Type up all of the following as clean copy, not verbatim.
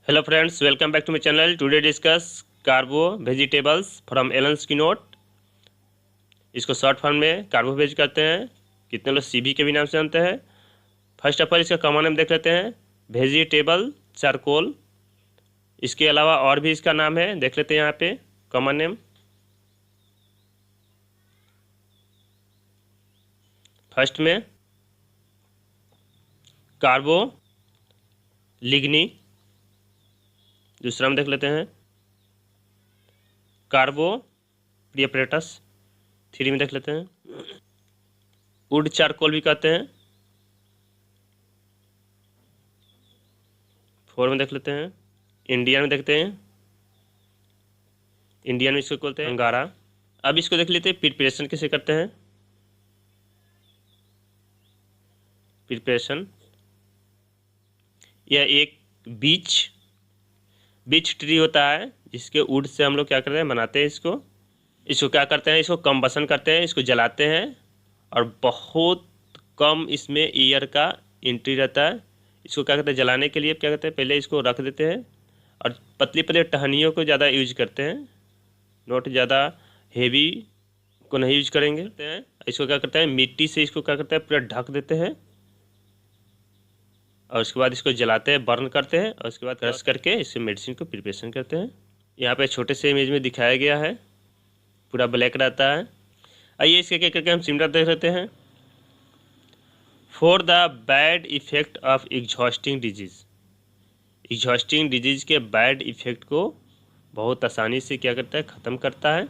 Hello friends, welcome back to my channel. Today discuss कार्बो vegetables from Allen's की note. इसको short form में कार्बो veg कहते हैं, कितने लोग सीबी के भी नाम से जानते हैं। फर्स्ट ऑफ ऑल इसका कॉमन नेम देख लेते हैं, वेजिटेबल चारकोल। इसके अलावा और भी इसका नाम है, देख लेते हैं यहाँ पे कॉमन नेम। फर्स्ट में कार्बो लिग्नी, दूसरा में देख लेते हैं कार्बो प्रियपरेटस, थ्री में देख लेते हैं वुड चारकोल भी कहते हैं, फोर में देख लेते हैं इंडियन में देखते हैं, इंडियन में इसको बोलते हैं अंगारा। अब इसको देख लेते हैं प्रिपरेशन कैसे करते हैं। प्रिपरेशन, यह एक बीच ट्री होता है जिसके वुड से हम लोग क्या करते हैं, बनाते हैं इसको क्या करते हैं, इसको कंबसन करते हैं, इसको जलाते हैं और बहुत कम इसमें एयर का एंट्री रहता है। इसको क्या करते हैं, जलाने के लिए क्या करते हैं, पहले इसको रख देते हैं और पतली पतली टहनियों को ज़्यादा यूज करते हैं, नोट ज़्यादा हेवी को नहीं यूज करेंगे। इसको क्या करते हैं, मिट्टी से इसको क्या करते हैं, पूरा ढक देते हैं और उसके बाद इसको जलाते हैं, बर्न करते हैं और उसके बाद क्रश करके इससे मेडिसिन को प्रिपरेशन करते हैं। यहाँ पे छोटे से इमेज में दिखाया गया है, पूरा ब्लैक रहता है। आइए इसके क्या करके हम सिम्टम देख लेते हैं। For the bad effect of exhausting disease, exhausting disease के बैड इफेक्ट को बहुत आसानी से क्या करता है, ख़त्म करता है।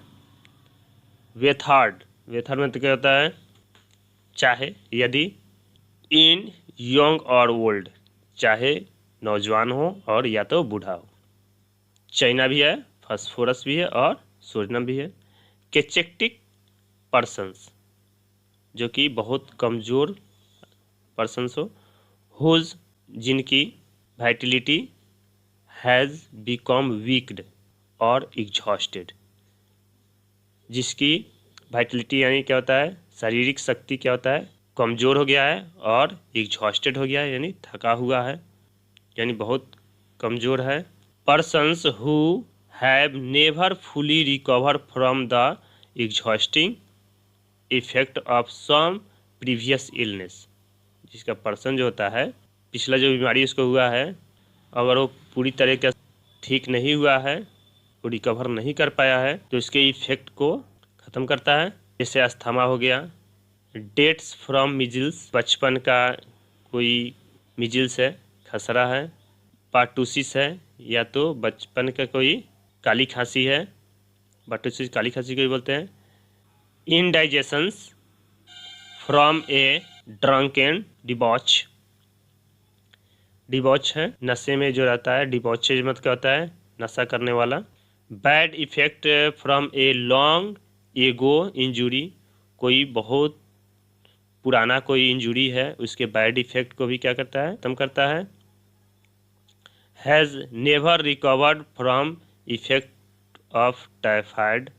वेथार्ड में तो क्या होता है, चाहे यदि इन यंग और ओल्ड, चाहे नौजवान हो और या तो बूढ़ा हो। चाइना भी है, फास्फोरस भी है और सोडियम भी है। केचेक्टिक पर्सन्स, जो कि बहुत कमज़ोर पर्सन्स हो, हुज, जिनकी वाइटलिटी हैज़ बिकम वीक्ड और एग्जॉस्टेड, जिसकी वाइटलिटी यानी क्या होता है, शारीरिक शक्ति क्या होता है, कमज़ोर हो गया है और एग्जॉस्टेड हो गया है यानी थका हुआ है, यानी बहुत कमज़ोर है। Persons who have never fully recover from the exhausting effect of some previous illness, जिसका पर्सन जो होता है, पिछला जो बीमारी उसको हुआ है, अगर वो पूरी तरह का ठीक नहीं हुआ है, वो रिकवर नहीं कर पाया है, तो इसके इफेक्ट को ख़त्म करता है। जैसे अस्थमा हो गया, डेट्स फ्रॉम मिजिल्स, बचपन का कोई मिजिल्स है, खसरा है, पार्टूसिस है या तो बचपन का कोई काली खांसी है, पार्टूसिस काली खांसी को भी बोलते हैं। इनडाइजेशंस फ्रॉम ए ड्रंकन डिबॉच, डिबॉच है नशे में जो रहता है, डिबॉचेजमेंट क्या होता है, नशा करने वाला। Bad effect from a long ago injury, कोई बहुत पुराना कोई इंजुरी है, उसके बैड इफेक्ट को भी क्या करता है, खत्म करता है। Has never recovered from effect of typhoid,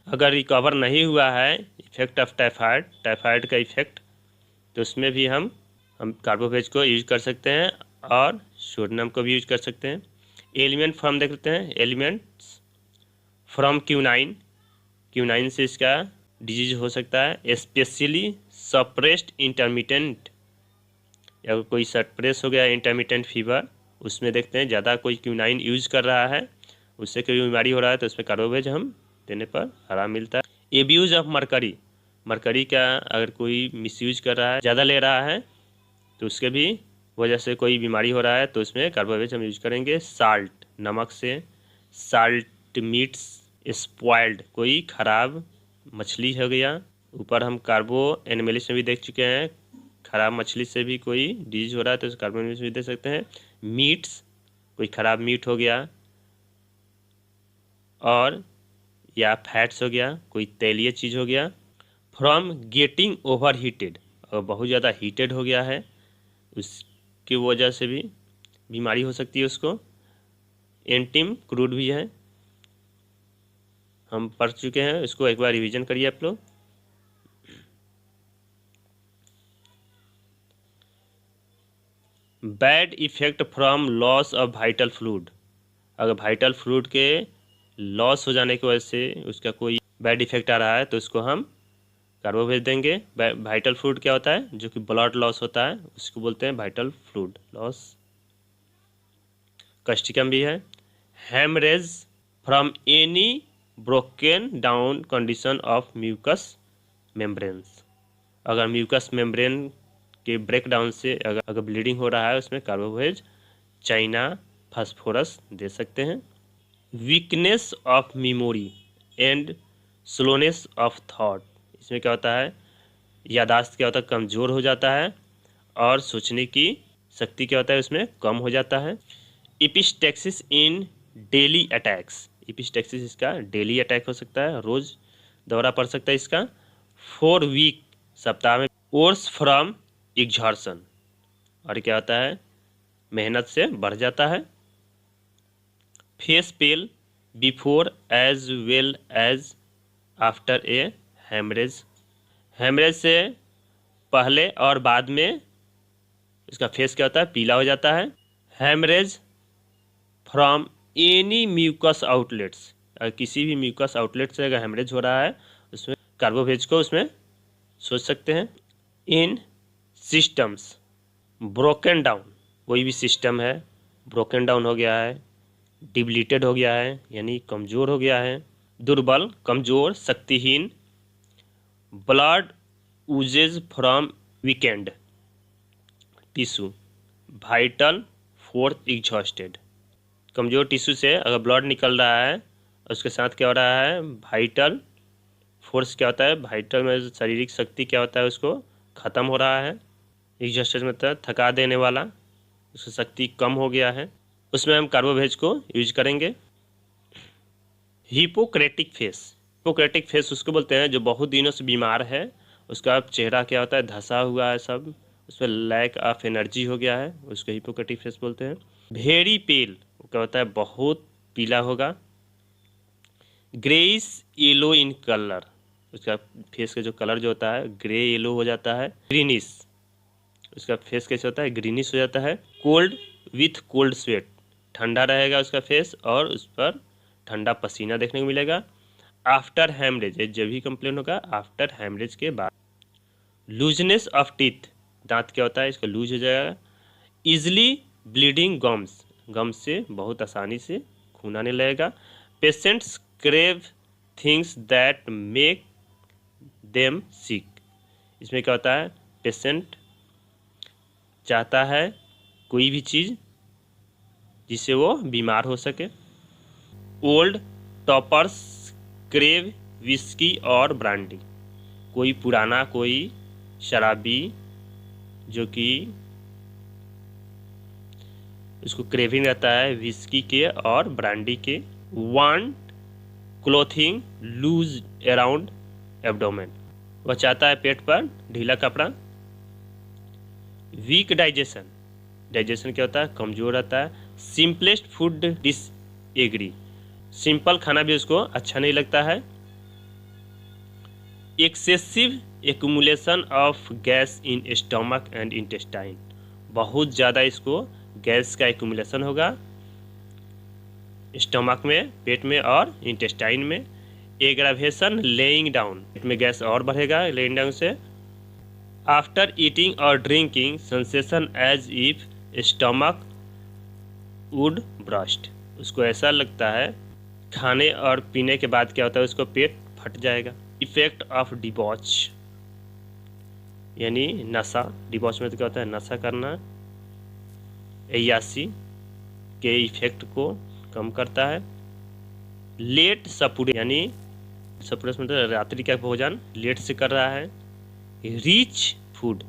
अगर रिकवर नहीं हुआ है इफेक्ट ऑफ टाइफाइड का इफेक्ट, तो उसमें भी हम कार्बोवेज को यूज कर सकते हैं और सोडियम को भी यूज कर सकते हैं। एलिमेंट फ्रॉम देख लेते हैं, एलिमेंट्स फ्रॉम क्यूनाइन से इसका डिजीज हो सकता है, स्पेशली सप्रेस्ड इंटरमिटेंट, या कोई सप्रेस हो गया इंटरमिटेंट फीवर, उसमें देखते हैं ज़्यादा कोई क्यूनाइन यूज कर रहा है, उससे कोई बीमारी हो रहा है, तो उसमें कार्बोवेज हम देने पर आराम मिलता है। एब्यूज ऑफ मरकरी का अगर कोई मिसयूज कर रहा है, ज़्यादा ले रहा है, तो उसके भी वजह से कोई बीमारी हो रहा है, तो उसमें कार्बोवेज हम यूज करेंगे। साल्ट, नमक से, साल्ट मीट्स स्पॉइल्ड, कोई खराब मछली हो गया, ऊपर हम कार्बो एनिमलिस में भी देख चुके हैं, खराब मछली से भी कोई डिजीज हो रहा है तो कार्बो एनिमलिस भी दे सकते हैं। मीट्स, कोई खराब मीट हो गया, और या फैट्स हो गया, कोई तेलीय चीज़ हो गया। फ्रॉम गेटिंग ओवर हीटेड, अगर बहुत ज़्यादा हीटेड हो गया है, उसकी वजह से भी बीमारी हो सकती है उसको। एंटिम क्रूड भी है, हम पढ़ चुके हैं, इसको एक बार रिवीजन करिए आप लोग। Bad effect from loss of vital fluid, अगर वाइटल फ्लूइड के लॉस हो जाने की वजह से उसका कोई बैड इफेक्ट आ रहा है तो उसको हम कार्बोवेज देंगे। वाइटल फ्लूइड क्या होता है? जो कि ब्लड लॉस होता है उसको बोलते हैं वाइटल फ्लूइड लॉस। कस्टिकम भी है। Haemorrhage from any broken down condition of mucous membranes. अगर म्यूकस मेम्ब्रेन के ब्रेक डाउन से अगर ब्लीडिंग हो रहा है उसमें कार्बोवेज चाइना फास्फोरस दे सकते हैं। Weakness of memory and slowness of thought. इसमें क्या होता है? यादाश्त क्या होता है? कमज़ोर हो जाता है और सोचने की शक्ति क्या होता है उसमें कम हो जाता है। इपिस्टैक्सिस इन डेली अटैक्स। इपिस्टैक्सिस इसका डेली अटैक हो सकता है, रोज़ दौरा पड़ सकता है इसका। 4 वीक सप्ताह में। Worse from exertion. और क्या होता है? मेहनत से बढ़ जाता है। Face pale before as well as after a haemorrhage. Haemorrhage से पहले और बाद में इसका फेस क्या होता है? पीला हो जाता है। Haemorrhage from any mucous outlets. अगर किसी भी म्यूकस आउटलेट से अगर हेमरेज हो रहा है उसमें कार्बोवेज को उसमें सोच सकते हैं। इन सिस्टम्स ब्रोकन डाउन। कोई भी सिस्टम है ब्रोकन डाउन हो गया है, डिब्लीटेड हो गया है यानी कमज़ोर हो गया है, दुर्बल, कमज़ोर, शक्तिहीन। Blood oozes from weakened tissue vital force exhausted. कमज़ोर टिश्यू से अगर ब्लड निकल रहा है उसके साथ क्या हो रहा है? वाइटल फोर्स क्या होता है? वाइटल में शारीरिक शक्ति क्या होता है उसको ख़त्म हो रहा है। एग्जॉस्टेड मतलब थका देने वाला, उसकी शक्ति कम हो गया है, उसमें हम कार्बोवेज को यूज करेंगे। Hippocratic face. हिपोक्रेटिक फेस उसको बोलते हैं जो बहुत दिनों से बीमार है, उसका चेहरा क्या होता है? धंसा हुआ है, सब उसमें लैक ऑफ एनर्जी हो गया है, उसको हिपोक्रेटिक फेस बोलते हैं। वेरी पेल क्या होता है? बहुत पीला होगा। Greyish yellow in colour. उसका फेस का जो कलर जो होता है ग्रे येलो हो जाता है। ग्रीनिश, उसका फेस कैसे होता है? ग्रीनिश हो जाता है। कोल्ड विथ कोल्ड स्वेट, ठंडा रहेगा उसका फेस और उस पर ठंडा पसीना देखने को मिलेगा। आफ्टर हेमरेज, जब भी कंप्लेन होगा आफ्टर हेमरेज के बाद। लूजनेस ऑफ टीथ, दांत क्या होता है? इसका लूज हो जाएगा। इजली ब्लीडिंग गम्स, गम्स से बहुत आसानी से खून आने लगेगा। Patients crave things that make them sick. इसमें क्या होता है? पेशेंट चाहता है कोई भी चीज़ जिससे वो बीमार हो सके। ओल्ड टॉपर्स क्रेव विस्की और ब्रांडी। कोई पुराना कोई शराबी जो कि उसको क्रेविंग रहता है विस्की के और ब्रांडी के। Want clothing loose around abdomen, वह चाहता है पेट पर ढीला कपड़ा। वीक डाइजेशन, डाइजेशन क्या होता है? कमज़ोर रहता है। सिंपलेस्ट फूड डिसएग्री, सिंपल खाना भी उसको अच्छा नहीं लगता है। Excessive accumulation of gas in stomach and intestine, बहुत ज़्यादा इसको गैस का एक्यूमुलेशन होगा स्टमक में, पेट में और इंटेस्टाइन में। एग्रावेशन लेइंग डाउन, पेट में गैस और बढ़ेगा लेइंग डाउन से। आफ्टर ईटिंग और drinking sensation as if stomach would burst, उसको ऐसा लगता है खाने और पीने के बाद क्या होता है उसको पेट फट जाएगा। इफेक्ट ऑफ डिबॉच यानी नशा, डिबॉच में तो क्या होता है? नशा करना। अय्याशी के इफेक्ट को कम करता है। लेट सपुरे यानी सपुरस मतलब रात्रि का भोजन लेट से कर रहा है। रिच फूड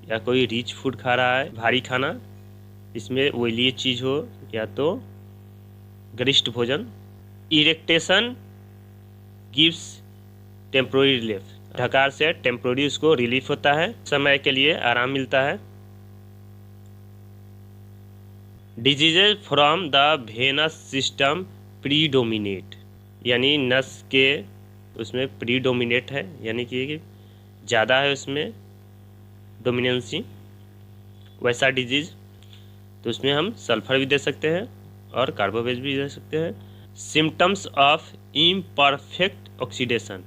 या कोई रिच फूड खा रहा है, भारी खाना, इसमें ऑयली चीज़ हो या तो गरिष्ठ भोजन। इरेक्टेशन गिव्स टेम्प्रोरी रिलीफ, ढकार से टेम्प्रोरी उसको रिलीफ होता है, समय के लिए आराम मिलता है। Diseases from the venous system predominate, यानी नस के उसमें प्रीडोमिनेट है यानी कि ज़्यादा है उसमें डोमिनेंसी, वैसा डिजीज। तो उसमें हम सल्फर भी दे सकते हैं। और कार्बोवेज भी दे सकते हैं। सिम्टम्स ऑफ इम्परफेक्ट ऑक्सीडेशन,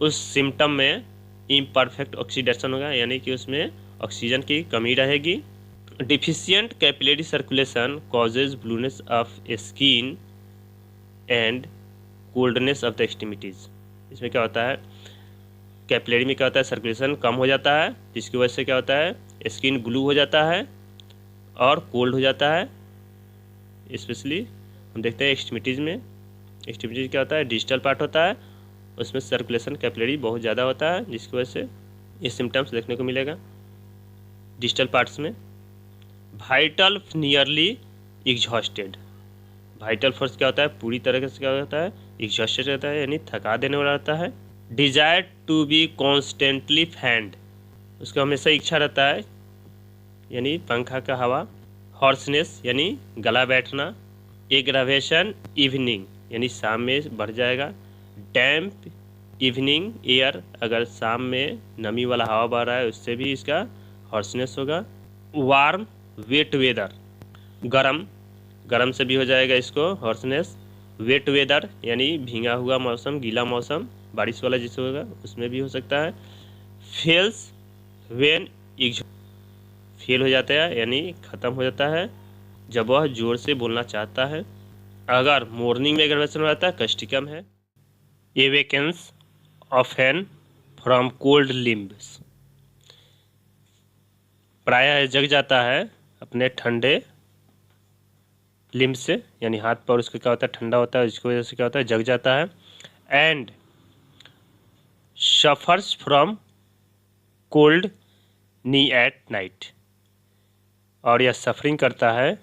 उस सिम्टम में इम्परफेक्ट ऑक्सीडेशन होगा, यानी कि उसमें ऑक्सीजन की कमी रहेगी। Deficient capillary circulation causes blueness of skin and coldness of the extremities. इसमें क्या होता है, कैपिलरी में क्या होता है, सर्कुलेशन कम हो जाता है, जिसकी वजह से क्या होता है, स्किन ग्लू हो जाता है और कोल्ड हो जाता है। स्पेशली हम देखते हैं एक्सट्रीमिटीज़ में, एक्सट्रीमिटीज़ क्या होता है, डिजिटल पार्ट होता है, उसमें सर्कुलेशन कैपिलरी बहुत ज़्यादा होता है, जिसकी वजह से ये सिम्टम्स देखने को मिलेगा डिजिटल पार्ट्स में। Vital nearly exhausted, vital force क्या होता है, पूरी तरह से क्या होता है, एग्जॉस्टेड रहता है, यानी थका देने वाला रहता है। Desire to be constantly fanned, उसका हमेशा इच्छा रहता है, यानी पंखा का हवा। हॉर्सनेस यानी गला बैठना। एग्रावेशन इवनिंग, यानी शाम में बढ़ जाएगा। डैम्प इवनिंग एयर, अगर शाम में नमी वाला हवा बह रहा है उससे भी इसका हॉर्सनेस होगा। वार्म वेट वेदर, गरम से भी हो जाएगा इसको हॉर्सनेस। वेट वेदर यानी भींगा हुआ मौसम, गीला मौसम, बारिश वाला जिससे होगा उसमें भी हो सकता है। फेल्स वेन फेल हो जाता है, यानी ख़त्म हो जाता है जब वह जोर से बोलना चाहता है। अगर मॉर्निंग में एग्रावेशन हो जाता है, कस्टिकम है। एवेकेंस ऑफेन फ्रॉम कोल्ड लिम्ब्स, प्रायः जग जाता है अपने ठंडे लिम्ब से, यानी हाथ पर उसका क्या होता है, ठंडा होता है, जिसकी वजह से क्या होता है, जग जाता है। And suffers from cold knee at night, और यह सफरिंग करता है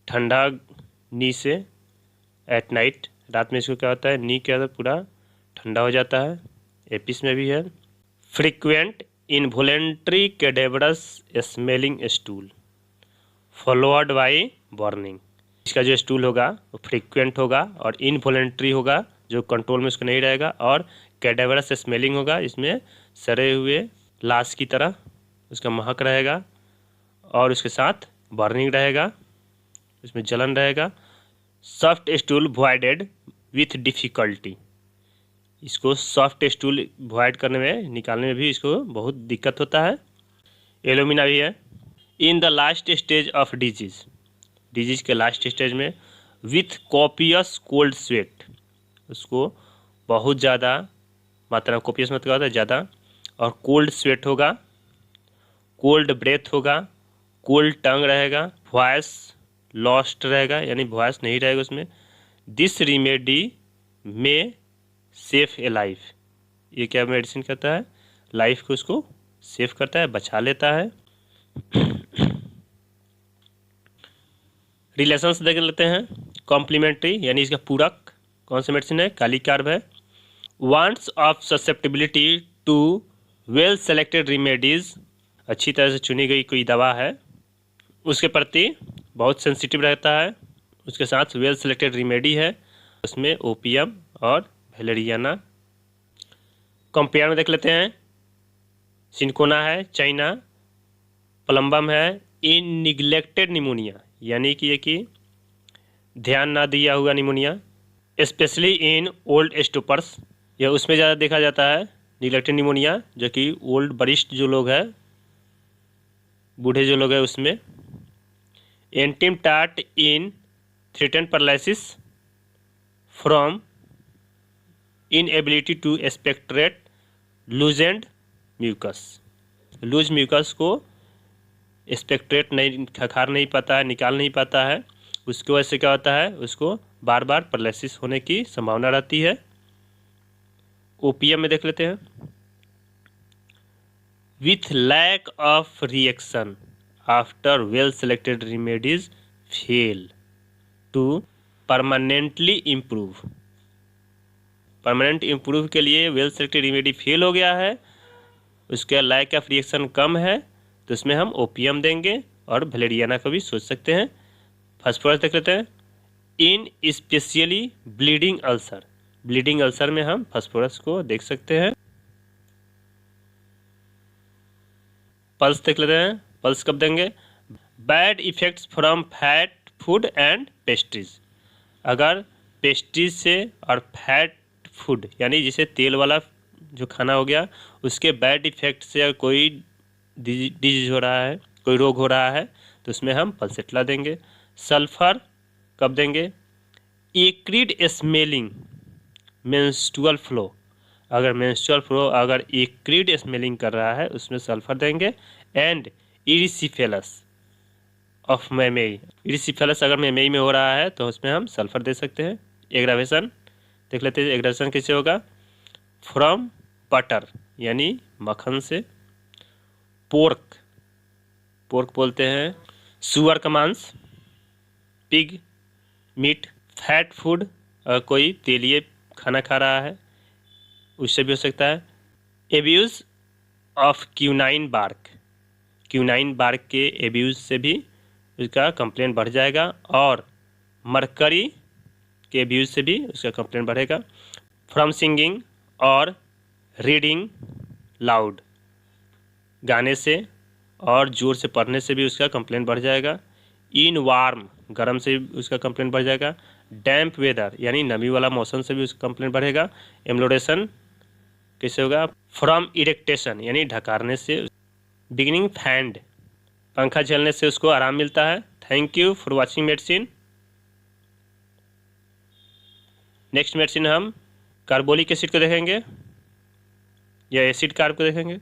ठंडा नी से एट नाइट, रात में इसको क्या होता है, नी क्या होता है, पूरा ठंडा हो जाता है। एपिस में भी है। Frequent involuntary cadaverous smelling stool followed by burning, इसका जो स्टूल होगा वो फ्रीक्वेंट होगा और इनवॉलेंट्री होगा, जो कंट्रोल में उसका नहीं रहेगा, और कैडेवरस स्मेलिंग होगा, इसमें सड़े हुए लाश की तरह उसका महक रहेगा, और उसके साथ बर्निंग रहेगा, इसमें जलन रहेगा। Soft stool voided with difficulty, इसको सॉफ्ट स्टूल वॉइड करने में, निकालने में भी इसको बहुत दिक्कत होता है। एलोमिना भी है। In the last stage of disease के लास्ट स्टेज में विथ कॉपियस कोल्ड स्वेट, उसको बहुत ज़्यादा मात्रा में, कॉपियस मतलब क्या होता है, ज़्यादा, और कोल्ड स्वेट होगा, कोल्ड ब्रेथ होगा, कोल्ड टंग रहेगा, वॉइस लॉस्ट रहेगा, यानी वॉइस नहीं रहेगा उसमें। दिस रिमेडी में सेफ ए लाइफ, ये क्या मेडिसिन करता है, लाइफ को उसको सेफ करता है, बचा लेता है। रिलेशंस देख लेते हैं। कॉम्प्लीमेंट्री यानी इसका पूरक कौन सा मेडिसिन है, काली कार्ब है। Wants of susceptibility to well selected remedies, अच्छी तरह से चुनी गई कोई दवा है उसके प्रति बहुत सेंसिटिव रहता है, उसके साथ वेल सेलेक्टेड रेमेडी है, उसमें ओपियम और वेलेरियाना। कंपेयर में देख लेते हैं। सिंकोना है, चाइना, प्लम्बम है। इन निग्लेक्टेड निमोनिया, यानी कि ये कि ध्यान ना दिया हुआ निमोनिया, स्पेशली इन ओल्ड स्टूपर्स, यह उसमें ज़्यादा देखा जाता है निग्लेक्टेड निमोनिया, जो कि ओल्ड वरिष्ठ जो लोग हैं, बूढ़े जो लोग हैं उसमें। एंटीम टाट in threatened paralysis from inability to expectorate loosened mucus, loose mucus को एक्सपेक्ट्रेट नहीं, खखार नहीं पाता है, निकाल नहीं पाता है, उसकी वजह से क्या होता है, उसको बार बार पैरालिसिस होने की संभावना रहती है। ओपीएम में देख लेते हैं। With lack of reaction after well selected remedies fail to permanently improve, permanent improve के लिए वेल सेलेक्टेड रेमेडी फेल हो गया है, उसका लैक ऑफ रिएक्शन कम है, तो उसमें हम ओपीएम देंगे, और वेलेरियाना को भी सोच सकते हैं। फास्फोरस देख लेते हैं। In especially bleeding ulcer, bleeding ulcer में हम फास्फोरस को देख सकते हैं। पल्स देख लेते हैं। पल्स कब देंगे। Bad effects from fat food and pastries. अगर पेस्ट्रीज से और फैट फूड यानी जैसे तेल वाला जो खाना हो गया उसके बैड इफ़ेक्ट से अगर कोई डिजीज हो रहा है, कोई रोग हो रहा है, तो उसमें हम पल्सेट्ला देंगे। सल्फर कब देंगे? एक्रिड स्मेलिंग मेंस्ट्रुअल फ्लो, अगर मेंस्ट्रुअल फ्लो अगर एक्रिड स्मेलिंग कर रहा है उसमें सल्फर देंगे। एंड इरिसिफेलस ऑफ मेमेई, इरिसिफेलस अगर मेमेई में हो रहा है तो उसमें हम सल्फर दे सकते हैं। एग्रावेशन देख लेते हैं, एग्रावेशन कैसे होगा? फ्रॉम बटर यानी मक्खन से, पोर्क, पोर्क बोलते हैं सुअर का मांस, पिग मीट, फैट फूड अगर कोई तेलीय खाना खा रहा है उससे भी हो सकता है। एब्यूज़ ऑफ क्यूनाइन बार्क, क्यूनाइन बार्क के एब्यूज़ से भी उसका कंप्लेंट बढ़ जाएगा। और मरकरी के एब्यूज़ से भी उसका कंप्लेंट बढ़ेगा। फ्रॉम सिंगिंग और रीडिंग लाउड, गाने से और ज़ोर से पढ़ने से भी उसका कंप्लेंट बढ़ जाएगा। इन वार्म, गर्म से भी उसका कंप्लेंट बढ़ जाएगा। डैम्प वेदर यानी नमी वाला मौसम से भी उसका कंप्लेंट बढ़ेगा। एम्लोडेशन कैसे होगा? फ्रॉम इरेक्टेशन यानी ढकारने से। बिगिनिंग फैंड, पंखा झेलने से उसको आराम मिलता है। Thank you for watching medicine. Next medicine हम कार्बोलिक एसिड को देखेंगे या एसिड कार्ब को देखेंगे।